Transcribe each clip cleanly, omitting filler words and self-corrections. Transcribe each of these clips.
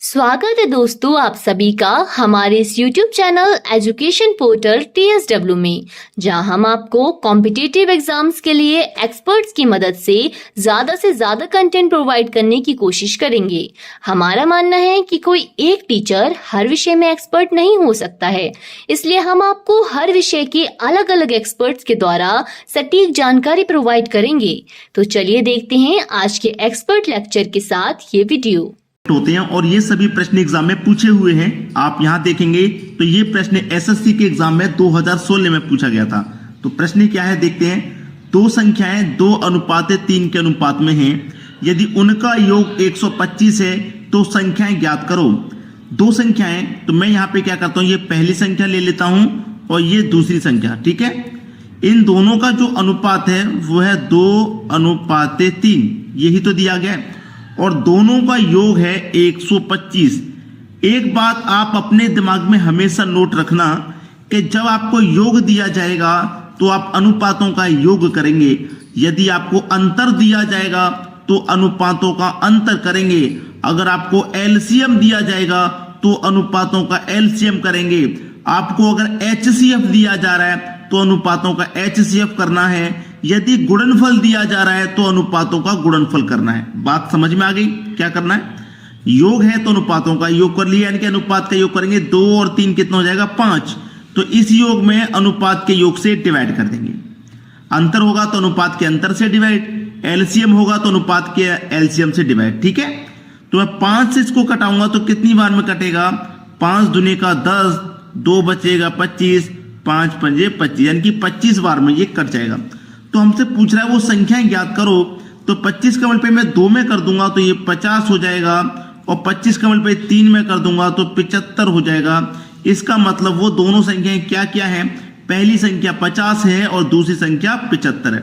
स्वागत है दोस्तों आप सभी का हमारे इस YouTube channel education portal TSW में, जहां हम आपको कॉम्पिटिटिव एग्जाम्स के लिए एक्सपर्ट्स की मदद से ज्यादा कंटेंट प्रोवाइड करने की कोशिश करेंगे। हमारा मानना है कि कोई एक टीचर हर विषय में एक्सपर्ट नहीं हो सकता है, इसलिए हम आपको हर विषय के अलग अलग एक्सपर्ट्स के द्वारा सटीक जानकारी प्रोवाइड करेंगे। तो चलिए देखते हैं आज के एक्सपर्ट लेक्चर के साथ ये वीडियो होते हैं और ये सभी प्रश्न एग्जाम में पूछे हुए हैं। आप यहाँ देखेंगे तो ये प्रश्न एसएससी के एग्जाम में 2016 में पूछा गया था। तो प्रश्न क्या है देखते हैं। दो संख्याएं 2:3 के अनुपात में हैं, यदि उनका योग 125 है तो संख्याएं ज्ञात करो। दो संख्याएं, तो मैं यहाँ पे क्या करता हूँ, ये पहली संख्या ले लेता हूं और ये दूसरी संख्या, ठीक है। इन दोनों का जो अनुपात है वो है 2:3, यही तो दिया गया है, और दोनों का योग है 125। एक बात आप अपने दिमाग में हमेशा नोट रखना कि जब आपको योग दिया जाएगा तो आप अनुपातों का योग करेंगे, यदि आपको अंतर दिया जाएगा तो अनुपातों का अंतर करेंगे, अगर आपको एलसीएम दिया जाएगा तो अनुपातों का एलसीएम करेंगे, आपको अगर एचसीएफ दिया जा रहा है तो अनुपातों का एचसीएफ करना है, यदि गुणनफल दिया जा रहा है तो अनुपातों का गुणनफल करना है। बात समझ में आ गई? क्या करना है, योग है तो अनुपातों का योग कर लिया, यानी कि अनुपात का योग करेंगे। 2 और 3 कितना हो जाएगा, 5। तो इस योग में अनुपात के योग से डिवाइड कर देंगे। अंतर होगा तो अनुपात के अंतर से डिवाइड, एलसीएम होगा तो अनुपात के एलसीएम से डिवाइड, ठीक है। तो मैं 5 से इसको कटाऊंगा तो कितनी बार में कटेगा, 5 दूनी का 10, 2 बचेगा 25, 5 पंजे 25, यानी कि 25 बार में ये कट जाएगा। तो हमसे पूछ रहा है वो संख्याएं ज्ञात करो, तो 25 का मल्टीप्लाई मैं 2 में कर दूंगा तो ये 50 हो जाएगा, और 25 का मल्टीप्लाई 3 में कर दूंगा तो 75 हो जाएगा। इसका मतलब वो दोनों संख्याएं क्या क्या है, पहली संख्या 50 है और दूसरी संख्या 75 है।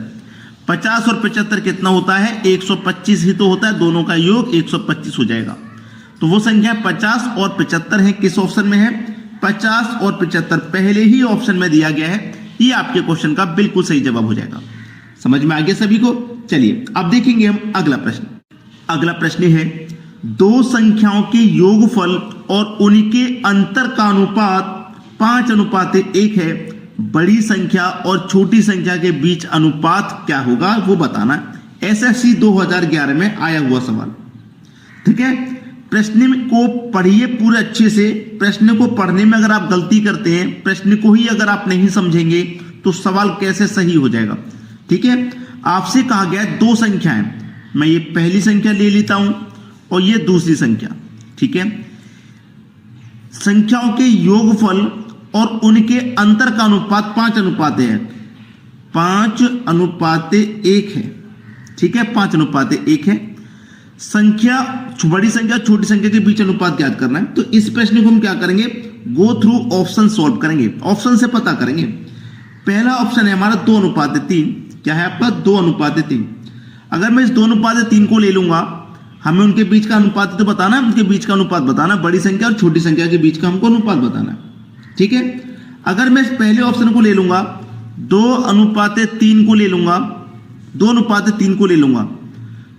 50 और 75 कितना होता है, 125 ही तो होता है, दोनों का योग 125 हो जाएगा। तो वो संख्या 50 और 75 है, किस ऑप्शन में है, 50 और 75 पहले ही ऑप्शन में दिया गया है। ये आपके क्वेश्चन का बिल्कुल सही जवाब हो जाएगा। समझ में आ गया सभी को? चलिए अब देखेंगे हम अगला प्रश्न। अगला प्रश्न है, दो संख्याओं के योगफल और उनके अंतर का अनुपात 5:1 है, बड़ी संख्या और छोटी संख्या के बीच अनुपात क्या होगा वो बताना। एसएससी 2011 में आया हुआ सवाल, ठीक है। प्रश्न को पढ़िए पूरे अच्छे से। प्रश्न को पढ़ने में अगर आप गलती करते हैं, प्रश्न को ही अगर आप नहीं समझेंगे तो सवाल कैसे सही हो जाएगा, ठीक है। आपसे कहा गया है दो संख्याएं, मैं ये पहली संख्या ले लेता हूं और ये दूसरी संख्या, ठीक है। संख्याओं के योगफल और उनके अंतर का अनुपात 5:1 है, 5:1 है, ठीक है, 5:1 है। संख्या बड़ी संख्या छोटी संख्या के बीच अनुपात ज्ञात करना है। तो इस प्रश्न को हम क्या करेंगे, गो थ्रू ऑप्शन सॉल्व करेंगे, ऑप्शन से पता करेंगे। पहला ऑप्शन है हमारा 2:3, क्या है आपका 2:3। अगर मैं इस 2:3 को ले लूंगा, हमें उनके बीच का अनुपात तो बताना है, उनके बीच का अनुपात बताना, बड़ी संख्या और छोटी संख्या के बीच का हमको अनुपात बताना, ठीक है। अगर मैं इस पहले ऑप्शन को ले लूंगा, 2:3 को ले लूंगा, 2:3 को ले लूंगा,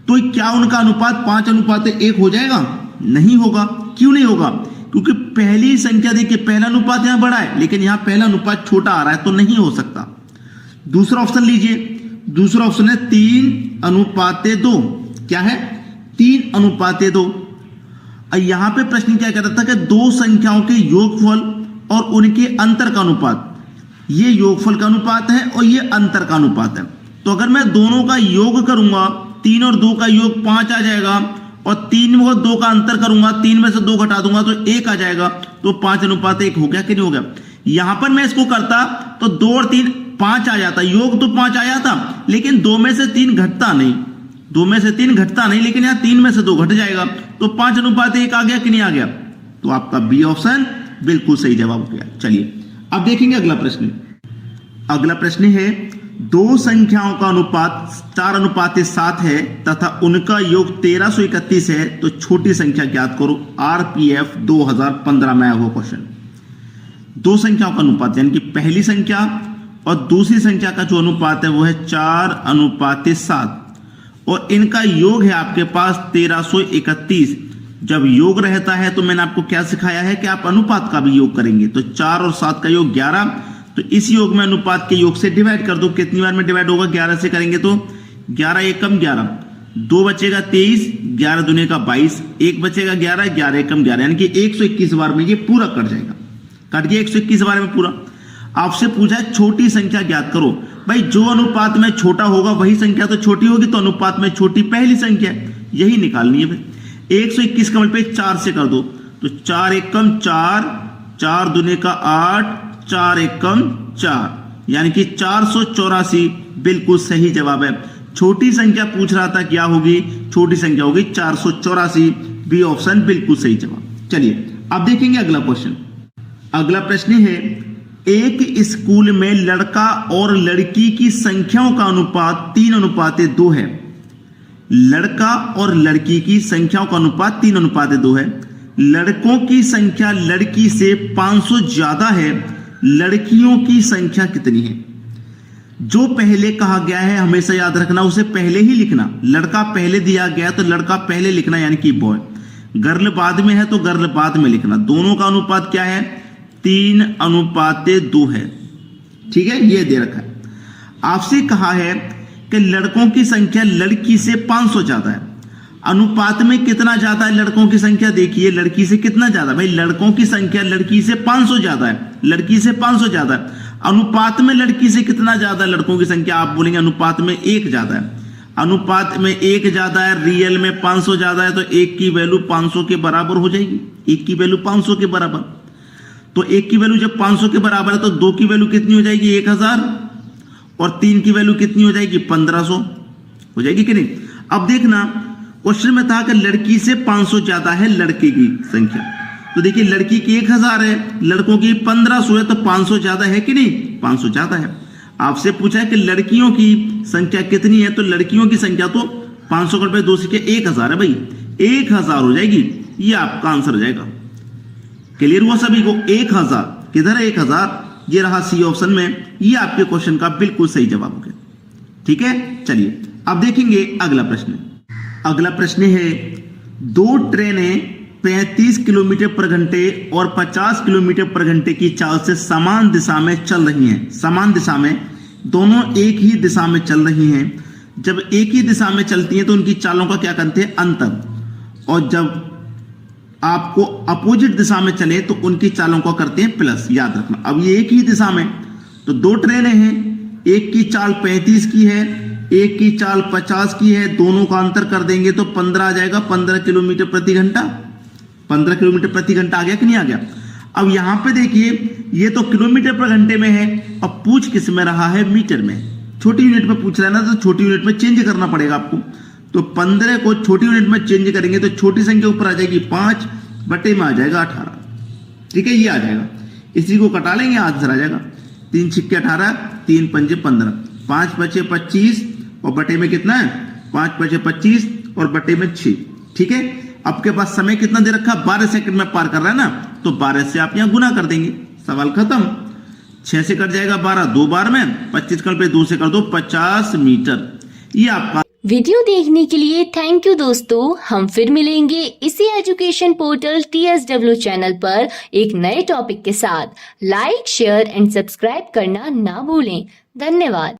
तो क्या उनका अनुपात 5:1 हो जाएगा? नहीं होगा। क्यों नहीं होगा? क्योंकि पहली संख्या देखिए, पहला अनुपात यहां बड़ा है लेकिन यहां पहला अनुपात छोटा आ रहा है, तो नहीं हो सकता। दूसरा ऑप्शन लीजिए, दूसरा ऑप्शन है 3:2, क्या है 3:2। यहां पे प्रश्न क्या कहता था कि दो संख्याओं के योगफल और उनके अंतर का अनुपात, ये योगफल का अनुपात है और ये अंतर का अनुपात है। तो अगर मैं दोनों का योग करूंगा, 3 और 2 का योग 5 आ जाएगा, और 3 और 2 का अंतर करूंगा, 3 में से 2 घटा दूंगा तो 1 आ जाएगा, तो 5:1 हो गया कि नहीं हो गया। यहां पर मैं इसको करता तो 2 और 3 5 आ जाता, योग तो 5 आ जाता, लेकिन 2 में से 3 घटता नहीं, 2 में से 3 घटता नहीं, लेकिन यहां 3 में से 2 घट जाएगा, तो 5:1 आ गया कि नहीं आ गया। तो आपका बी ऑप्शन बिल्कुल सही जवाब हो गया। चलिए अब देखेंगे अगला प्रश्न। अगला प्रश्न है, दो संख्याओं का अनुपात 4:7 है तथा उनका योग 1331 है, तो छोटी संख्या ज्ञात करो। आरपीएफ 2015 में आया हुआ क्वेश्चन। दो संख्याओं का अनुपात यानी कि पहली संख्या और दूसरी संख्या का जो अनुपात है वो है 4:7, और इनका योग है आपके पास 1331। जब योग रहता है तो मैंने आपको क्या सिखाया है कि आप अनुपात का भी योग करेंगे। तो 4 और 7 का योग 11, तो इस योग में अनुपात के योग से डिवाइड कर दो। कितनी बार में डिवाइड होगा? 11 से करेंगे तो 11 एकम 11, 2 बचेगा 23, 11 दूने का 22, 1 बचेगा 11, 11 एकम 11, यानी कि 121 बार में ये पूरा कट जाएगा। कट गया 121 बार में पूरा। आपसे पूछा है छोटी संख्या ज्ञात करो। भाई जो अनुपात में छोटा होगा वही संख्या तो छोटी होगी, तो अनुपात में छोटी पहली संख्या यही निकालनी है। भाई 121 का मल्टीप्लाई 4 से कर दो, तो 4 एकम 4, 4 दूने का 8, 4 एकम 4, यानी कि 484 बिल्कुल सही जवाब है। छोटी संख्या पूछ रहा था, क्या होगी? छोटी संख्या होगी 484, बी ऑप्शन बिल्कुल सही जवाब। चलिए अब देखेंगे अगला क्वेश्चन। अगला प्रश्न है, एक स्कूल में लड़का और लड़की की संख्याओं का अनुपात 3:2 है। लड़का और लड़की की संख्याओं का अनुपात 3:2 है। लड़कों की संख्या लड़की से 500 ज्यादा है। लड़कियों की संख्या कितनी है? जो पहले कहा गया है हमेशा याद रखना, उसे पहले ही लिखना। लड़का पहले दिया गया तो लड़का पहले लिखना, यानी कि बॉय। गर्ल बाद में है तो गर्ल बाद में लिखना। दोनों का अनुपात क्या है? 3:2 है। ठीक है, ये दे रखा है। आपसे कहा है कि लड़कों की संख्या लड़की से 500 ज्यादा है। अनुपात में कितना ज्यादा है लड़कों की संख्या? देखिए लड़की से कितना ज्यादा? भाई लड़कों की संख्या लड़की से 500 ज्यादा है। लड़की से 500 ज्यादा है। अनुपात में लड़की से कितना ज्यादा है लड़कों की संख्या? आप बोलेंगे अनुपात में 1 ज्यादा है। अनुपात में 1 ज्यादा है, रियल में 500 ज्यादा है, तो 1 की वैल्यू 500 के बराबर हो जाएगी। 1 की वैल्यू 500 के बराबर, तो 1 की वैल्यू जब 500 के बराबर है तो 2 की वैल्यू कितनी हो जाएगी? 1000, और 3 की वैल्यू कितनी हो जाएगी? 1500 हो जाएगी कि नहीं? अब देखना क्वेश्चन में था कि लड़की से 500 ज्यादा है लड़के की संख्या, तो देखिए लड़की की 1000 है, लड़कों की 1500 है, तो 500 ज्यादा है कि नहीं? 500 ज्यादा है। आपसे पूछा है कि लड़कियों की संख्या कितनी है, तो लड़कियों की संख्या तो 500 का रुपए 2 से 1000 है। भाई 1000 हो जाएगी, ये आपका आंसर हो जाएगा। क्लियर हुआ सभी को? 1000 किधर है? 1000 ये रहा सी ऑप्शन में। ये आपके क्वेश्चन का बिल्कुल सही जवाब हो गया। ठीक है, चलिए अब देखेंगे अगला प्रश्न। अगला प्रश्न है, 2 ट्रेनें 35 किलोमीटर पर घंटे और 50 किलोमीटर पर घंटे की चाल से समान दिशा में चल रही हैं। समान दिशा में, दोनों एक ही दिशा में चल रही हैं। जब एक ही दिशा में चलती हैं तो उनकी चालों का क्या करते हैं? अंतर। और जब आपको अपोजिट दिशा में चले तो उनकी चालों को करते हैं प्लस। याद रखना, अब ये एक ही दिशा में, तो 2 ट्रेनें हैं, एक की चाल 35 की है, एक की चाल 50 की है, दोनों का अंतर कर देंगे तो 15 आ जाएगा। 15 किलोमीटर प्रति घंटा, 15 किलोमीटर प्रति घंटा आ गया कि नहीं आ गया? अब यहां पे देखिए ये तो किलोमीटर पर घंटे में है, अब पूछ किस में रहा है? मीटर में। छोटी यूनिट में पूछ रहा है ना, तो छोटी यूनिट में चेंज करना पड़ेगा आपको। तो 15 को छोटी यूनिट में चेंज करेंगे तो छोटी संख्या ऊपर आ जाएगी 5 बटे में आ जाएगा 18। ठीक है, ये आ जाएगा। इसी को कटा लेंगे, आंसर आ जाएगा 3 छिक्के 18, 3 पंजे 15, 5 बचे 25 और बटे में कितना है? 5 बचे 25 और बटे में 6। ठीक है, आपके पास समय कितना दे रखा? 12 सेकंड में पार कर रहा है ना, तो 12 से आप यहां गुना कर देंगे, सवाल खत्म। 6 से कट जाएगा 12 2 बार में, 25 कल पे 2 से कर दो 50 मीटर। ये आपका वीडियो देखने के लिए थैंक यू दोस्तों। हम फिर मिलेंगे इसी एजुकेशन पोर्टल TSW चैनल पर एक नए टॉपिक के साथ। लाइक, शेयर एंड सब्सक्राइब करना ना भूलें। धन्यवाद।